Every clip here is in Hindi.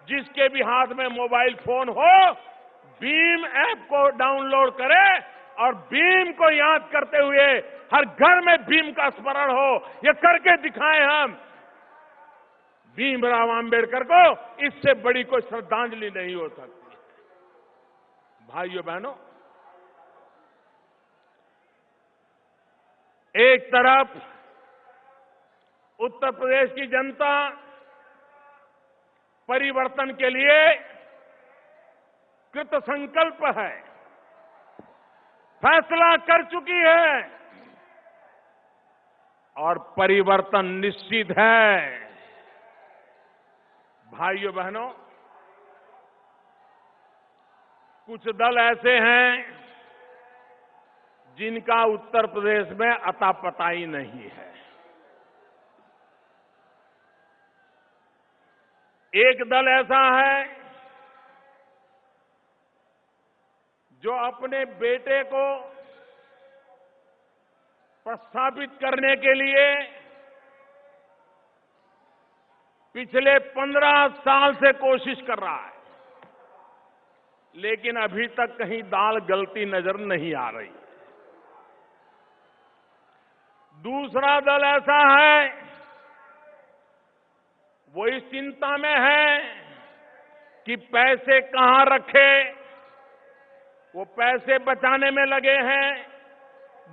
जिसके भी हाथ में मोबाइल फोन हो, भीम ऐप को डाउनलोड करे और भीम को याद करते हुए हर घर में भीम का स्मरण हो। ये करके दिखाएं हम। भीमराव आंबेडकर को इससे बड़ी कोई श्रद्धांजलि नहीं हो सकती। भाइयों बहनों, एक तरफ उत्तर प्रदेश की जनता परिवर्तन के लिए कृत संकल्प है, फैसला कर चुकी है और परिवर्तन निश्चित है। भाइयों बहनों, कुछ दल ऐसे हैं जिनका उत्तर प्रदेश में अता पता ही नहीं है। एक दल ऐसा है जो अपने बेटे को प्रस्थापित करने के लिए पिछले 15 साल से कोशिश कर रहा है, लेकिन अभी तक कहीं दाल गलती नजर नहीं आ रही। दूसरा दल ऐसा है, वो इस चिंता में है कि पैसे कहां रखे, वो पैसे बचाने में लगे हैं।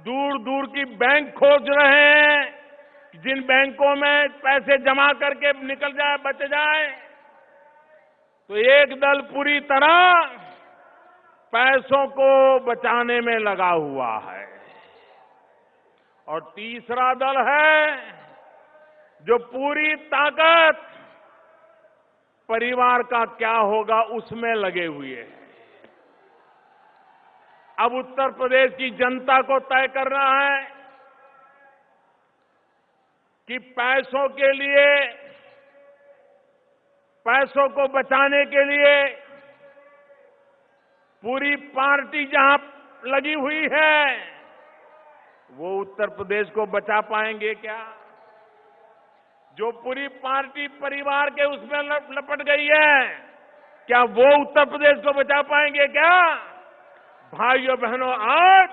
दूर दूर की बैंक खोज रहे हैं, जिन बैंकों में पैसे जमा करके निकल जाए, बच जाए। तो एक दल पूरी तरह पैसों को बचाने में लगा हुआ है और तीसरा दल है जो पूरी ताकत परिवार का क्या होगा उसमें लगे हुए हैं। अब उत्तर प्रदेश की जनता को तय करना है कि पैसों के लिए, पैसों को बचाने के लिए पूरी पार्टी जहां लगी हुई है, वो उत्तर प्रदेश को बचा पाएंगे क्या? जो पूरी पार्टी परिवार के उसमें लपट गई है, क्या वो उत्तर प्रदेश को बचा पाएंगे क्या? भाइयों बहनों, आज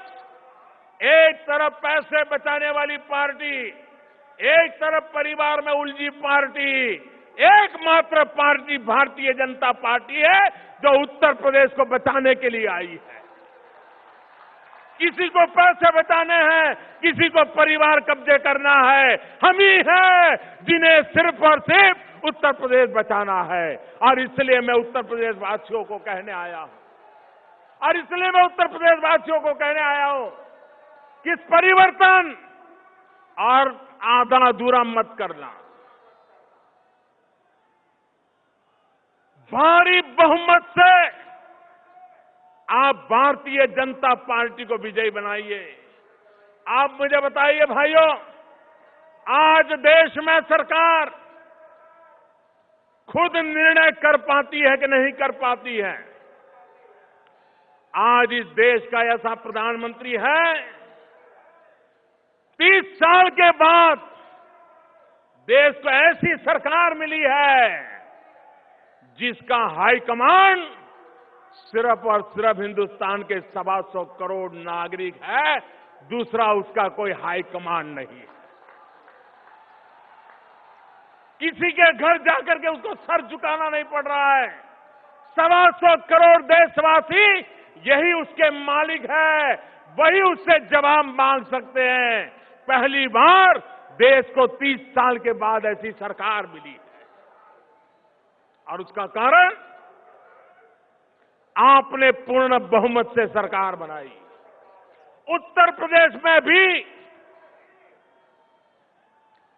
एक तरफ पैसे बचाने वाली पार्टी, एक तरफ परिवार में उलझी पार्टी, एकमात्र पार्टी भारतीय जनता पार्टी है जो उत्तर प्रदेश को बचाने के लिए आई है। किसी को पैसे बचाने हैं, किसी को परिवार कब्जे करना है, हम ही हैं जिन्हें सिर्फ और सिर्फ उत्तर प्रदेश बचाना है। और इसलिए मैं उत्तर प्रदेश वासियों को कहने आया हूं, कि इस परिवर्तन और आधा अधूरा मत करना। भारी बहुमत से आप भारतीय जनता पार्टी को विजयी बनाइए। आप मुझे बताइए भाइयों, आज देश में सरकार खुद निर्णय कर पाती है कि नहीं कर पाती है? आज इस देश का ऐसा प्रधानमंत्री है, 30 साल के बाद देश को ऐसी सरकार मिली है जिसका हाईकमांड सिर्फ और सिर्फ हिंदुस्तान के 125 करोड़ नागरिक है, दूसरा उसका कोई हाईकमांड नहीं है। किसी के घर जाकर के उसको सर झुकाना नहीं पड़ रहा है। 125 करोड़ देशवासी यही उसके मालिक है, वही उससे जवाब मांग सकते हैं। पहली बार देश को 30 साल के बाद ऐसी सरकार मिली है और उसका कारण आपने पूर्ण बहुमत से सरकार बनाई। उत्तर प्रदेश में भी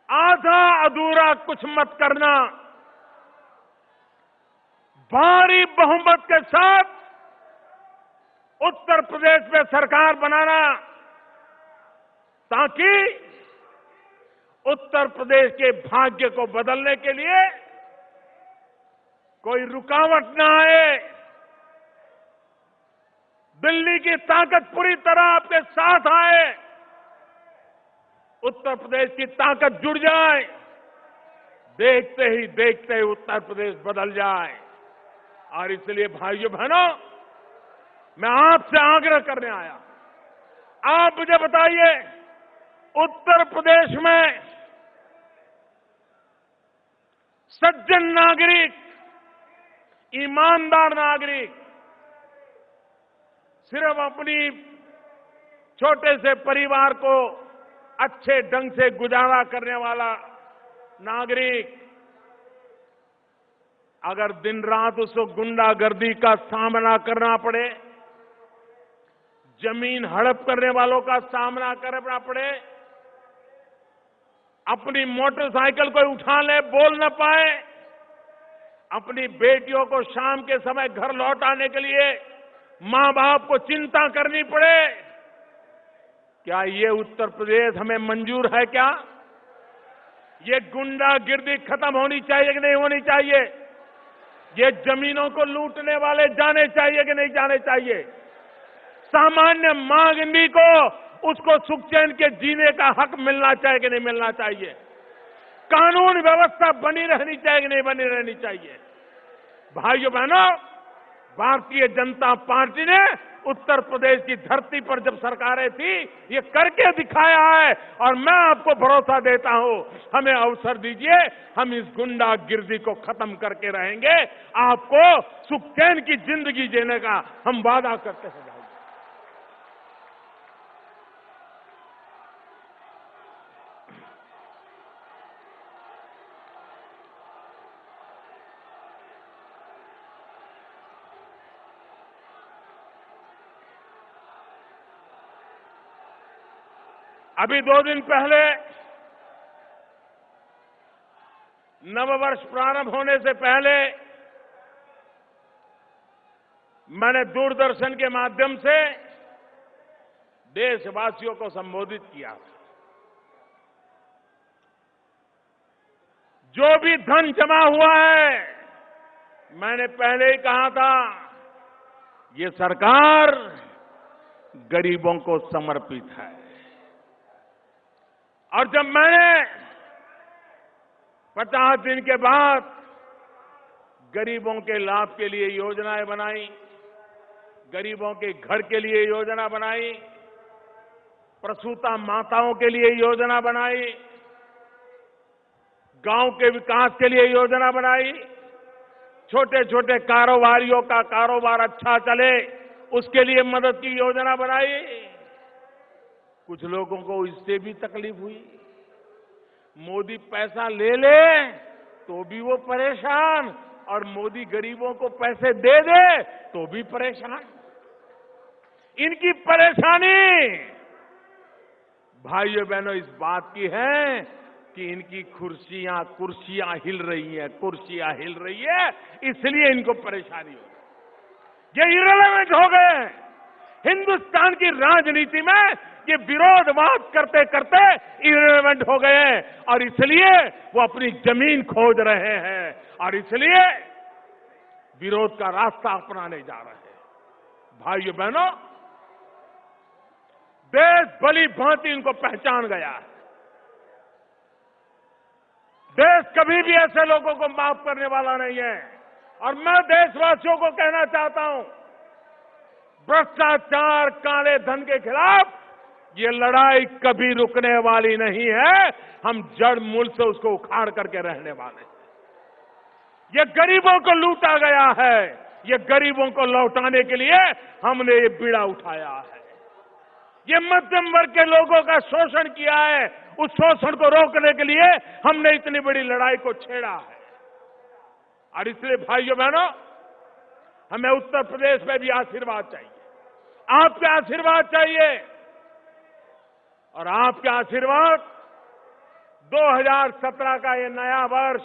आधा अधूरा कुछ मत करना, भारी बहुमत के साथ उत्तर प्रदेश में सरकार बनाना, ताकि उत्तर प्रदेश के भाग्य को बदलने के लिए कोई रुकावट ना आए। दिल्ली की ताकत पूरी तरह आपके साथ आए, उत्तर प्रदेश की ताकत जुड़ जाए, देखते ही उत्तर प्रदेश बदल जाए। और इसलिए भाइयों बहनों, मैं आपसे आग्रह करने आया, आप मुझे बताइए, उत्तर प्रदेश में सज्जन नागरिक, ईमानदार नागरिक, सिर्फ अपनी छोटे से परिवार को अच्छे ढंग से गुजारा करने वाला नागरिक, अगर दिन रात उसको गुंडागर्दी का सामना करना पड़े, जमीन हड़प करने वालों का सामना करना पड़े, अपनी मोटरसाइकिल को उठा ले, बोल न पाए, अपनी बेटियों को शाम के समय घर लौटाने के लिए मां बाप को चिंता करनी पड़े, क्या ये उत्तर प्रदेश हमें मंजूर है? क्या ये गुंडागिर्दी खत्म होनी चाहिए कि नहीं होनी चाहिए? ये जमीनों को लूटने वाले जाने चाहिए कि नहीं जाने चाहिए? सामान्य मांगनी को उसको सुख चैन के जीने का हक मिलना चाहिए कि नहीं मिलना चाहिए? कानून व्यवस्था बनी रहनी चाहिए कि नहीं बनी रहनी चाहिए? भाइयों बहनों, भारतीय जनता पार्टी ने उत्तर प्रदेश की धरती पर जब सरकारें थी, ये करके दिखाया है, और मैं आपको भरोसा देता हूं, हमें अवसर दीजिए, हम इस गुंडागिर्दी को खत्म करके रहेंगे, आपको सुख चैन की जिंदगी जीने का हम वादा करते हैं। अभी 2 दिन पहले नववर्ष प्रारंभ होने से पहले मैंने दूरदर्शन के माध्यम से देशवासियों को संबोधित किया था। जो भी धन जमा हुआ है, मैंने पहले ही कहा था, ये सरकार गरीबों को समर्पित है। और जब मैंने 50 दिन के बाद गरीबों के लाभ के लिए योजनाएं बनाई, गरीबों के घर के लिए योजना बनाई, प्रसूता माताओं के लिए योजना बनाई, गांव के विकास के लिए योजना बनाई, छोटे छोटे कारोबारियों का कारोबार अच्छा चले उसके लिए मदद की योजना बनाई। कुछ लोगों को इससे भी तकलीफ हुई, मोदी पैसा ले ले तो भी वो परेशान, और मोदी गरीबों को पैसे दे दे तो भी परेशान। इनकी परेशानी भाइयों बहनों इस बात की है कि इनकी कुर्सियां हिल रही हैं, कुर्सियां हिल रही है, इसलिए इनको परेशानी हो रही। ये इररिलेवेंट हो गए। हिंदुस्तान की राजनीति में ये विरोधवाद करते करते इररिलेवेंट हो गए हैं, और इसलिए वो अपनी जमीन खोज रहे हैं, और इसलिए विरोध का रास्ता अपनाने जा रहे हैं। भाइयों बहनों, देश भली भांति इनको पहचान गया है। देश कभी भी ऐसे लोगों को माफ करने वाला नहीं है। और मैं देशवासियों को कहना चाहता हूं, भ्रष्टाचार, काले धन के खिलाफ ये लड़ाई कभी रुकने वाली नहीं है। हम जड़ मूल से उसको उखाड़ करके रहने वाले हैं। ये गरीबों को लूटा गया है, ये गरीबों को लौटाने के लिए हमने ये बीड़ा उठाया है। ये मध्यम वर्ग के लोगों का शोषण किया है, उस शोषण को रोकने के लिए हमने इतनी बड़ी लड़ाई को छेड़ा है। और इसलिए भाइयों बहनों, हमें उत्तर प्रदेश में भी आशीर्वाद चाहिए, आपके आशीर्वाद चाहिए। और आपके आशीर्वाद 2017 का ये नया वर्ष,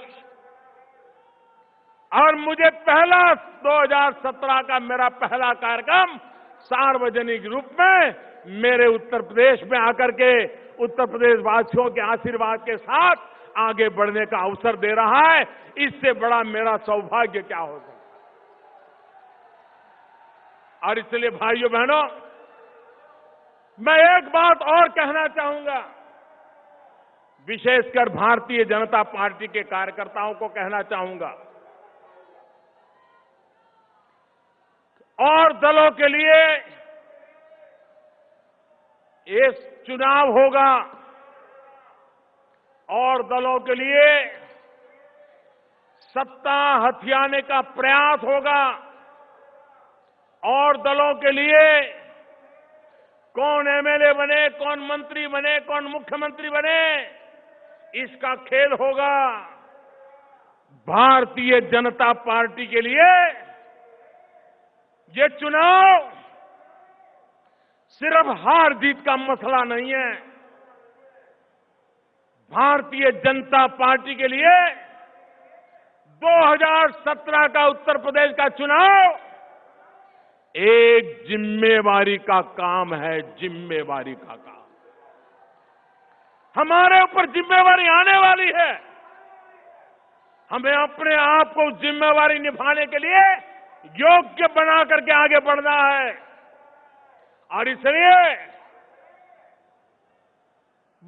और मुझे 2017 का मेरा पहला कार्यक्रम सार्वजनिक रूप में मेरे उत्तर प्रदेश में आकर के उत्तर प्रदेश वासियों के आशीर्वाद के साथ आगे बढ़ने का अवसर दे रहा है। इससे बड़ा मेरा सौभाग्य क्या हो सकता। और इसलिए भाइयों बहनों, मैं एक बात और कहना चाहूंगा, विशेषकर भारतीय जनता पार्टी के कार्यकर्ताओं को कहना चाहूंगा, और दलों के लिए ये चुनाव होगा, और दलों के लिए सत्ता हथियाने का प्रयास होगा, और दलों के लिए कौन एमएलए बने, कौन मंत्री बने, कौन मुख्यमंत्री बने, इसका खेल होगा। भारतीय जनता पार्टी के लिए ये चुनाव सिर्फ हार जीत का मसला नहीं है। भारतीय जनता पार्टी के लिए 2017 का उत्तर प्रदेश का चुनाव एक जिम्मेवारी का काम है, जिम्मेवारी का काम। हमारे ऊपर जिम्मेवारी आने वाली है। हमें अपने आप को जिम्मेवारी निभाने के लिए योग्य बना करके आगे बढ़ना है, और इसलिए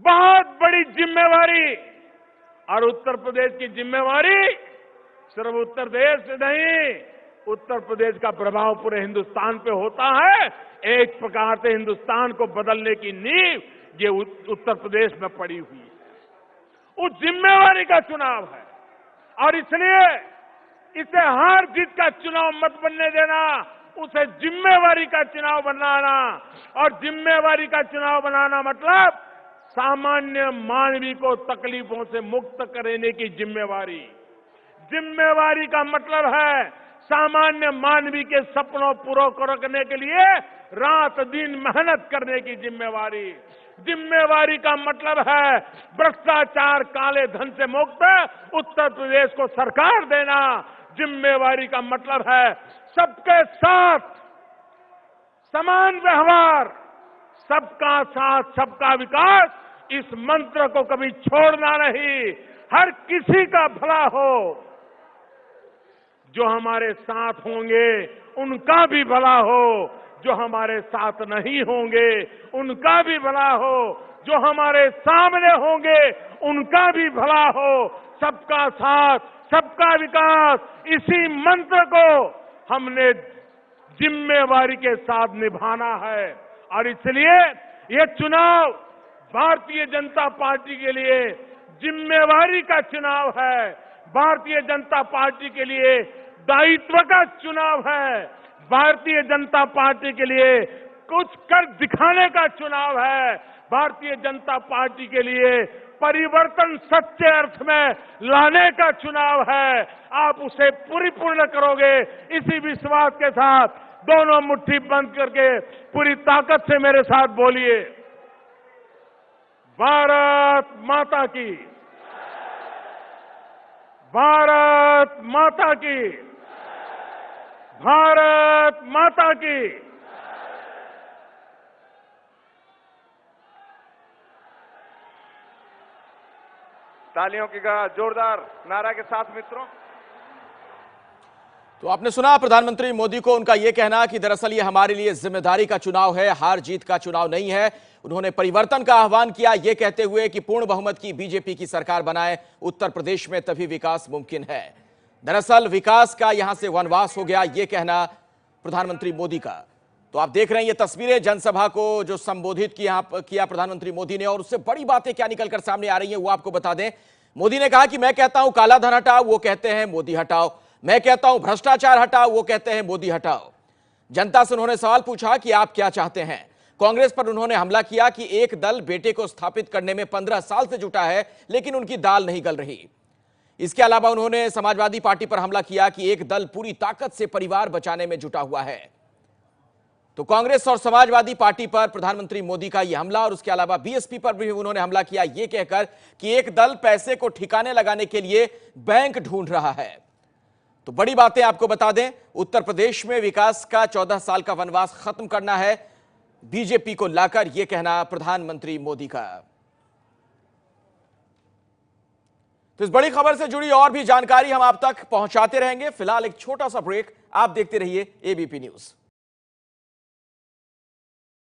बहुत बड़ी जिम्मेवारी, और उत्तर प्रदेश की जिम्मेवारी सिर्फ उत्तर प्रदेश से नहीं, उत्तर प्रदेश का प्रभाव पूरे हिंदुस्तान पे होता है। एक प्रकार से हिंदुस्तान को बदलने की नींव ये उत्तर प्रदेश में पड़ी हुई है। उस जिम्मेवारी का चुनाव है, और इसलिए इसे हार जीत का चुनाव मत बनने देना, उसे जिम्मेवारी का चुनाव बनाना। और जिम्मेवारी का चुनाव बनाना मतलब सामान्य मानवी को तकलीफों से मुक्त करने की जिम्मेवारी। जिम्मेवारी का मतलब है सामान्य मानवी के सपनों पूरा करने के लिए रात दिन मेहनत करने की जिम्मेवारी। जिम्मेवारी का मतलब है भ्रष्टाचार, काले धन से मुक्त उत्तर प्रदेश को सरकार देना। जिम्मेवारी का मतलब है सबके साथ समान व्यवहार, सबका साथ सबका विकास, इस मंत्र को कभी छोड़ना नहीं। हर किसी का भला हो, जो हमारे साथ होंगे उनका भी भला हो, जो हमारे साथ नहीं होंगे उनका भी भला हो, जो हमारे सामने होंगे उनका भी भला हो। सबका साथ सबका विकास, इसी मंत्र को हमने जिम्मेवारी के साथ निभाना है। और इसलिए ये चुनाव भारतीय जनता पार्टी के लिए जिम्मेवारी का चुनाव है, भारतीय जनता पार्टी के लिए दायित्व का चुनाव है, भारतीय जनता पार्टी के लिए कुछ कर दिखाने का चुनाव है, भारतीय जनता पार्टी के लिए परिवर्तन सच्चे अर्थ में लाने का चुनाव है। आप उसे परिपूर्ण करोगे, इसी विश्वास के साथ दोनों मुट्ठी बंद करके पूरी ताकत से मेरे साथ बोलिए, भारत माता की, भारत माता की, भारत माता की। तालियों की जोरदार नारा के साथ मित्रों। तो आपने सुना प्रधानमंत्री मोदी को, उनका यह कहना कि दरअसल ये हमारे लिए जिम्मेदारी का चुनाव है, हार जीत का चुनाव नहीं है। उन्होंने परिवर्तन का आह्वान किया, यह कहते हुए कि पूर्ण बहुमत की बीजेपी की सरकार बनाए उत्तर प्रदेश में, तभी विकास मुमकिन है। दरअसल विकास का यहां से वनवास हो गया, यह कहना प्रधानमंत्री मोदी का। तो आप देख रहे हैं ये तस्वीरें जनसभा को जो संबोधित किया प्रधानमंत्री मोदी ने, और उससे बड़ी बातें क्या निकलकर सामने आ रही हैं वो आपको बता दें। मोदी ने कहा कि मैं कहता हूं काला धन हटाओ, वो कहते हैं मोदी हटाओ। मैं कहता हूं भ्रष्टाचार हटाओ, वो कहते हैं मोदी हटाओ। जनता से उन्होंने सवाल पूछा कि आप क्या चाहते हैं। कांग्रेस पर उन्होंने हमला किया कि एक दल बेटे को स्थापित करने में 15 साल से जुटा है, लेकिन उनकी दाल नहीं गल रही। इसके अलावा उन्होंने समाजवादी पार्टी पर हमला किया कि एक दल पूरी ताकत से परिवार बचाने में जुटा हुआ है। तो कांग्रेस और समाजवादी पार्टी पर प्रधानमंत्री मोदी का यह हमला, और उसके अलावा बीएसपी पर भी उन्होंने हमला किया, यह कहकर कि एक दल पैसे को ठिकाने लगाने के लिए बैंक ढूंढ रहा है। तो बड़ी बातें आपको बता दें, उत्तर प्रदेश में विकास का 14 साल का वनवास खत्म करना है बीजेपी को लाकर, यह कहना प्रधानमंत्री मोदी का। तो इस बड़ी खबर से जुड़ी और भी जानकारी हम आप तक पहुंचाते रहेंगे। फिलहाल एक छोटा सा ब्रेक, आप देखते रहिए एबीपी न्यूज।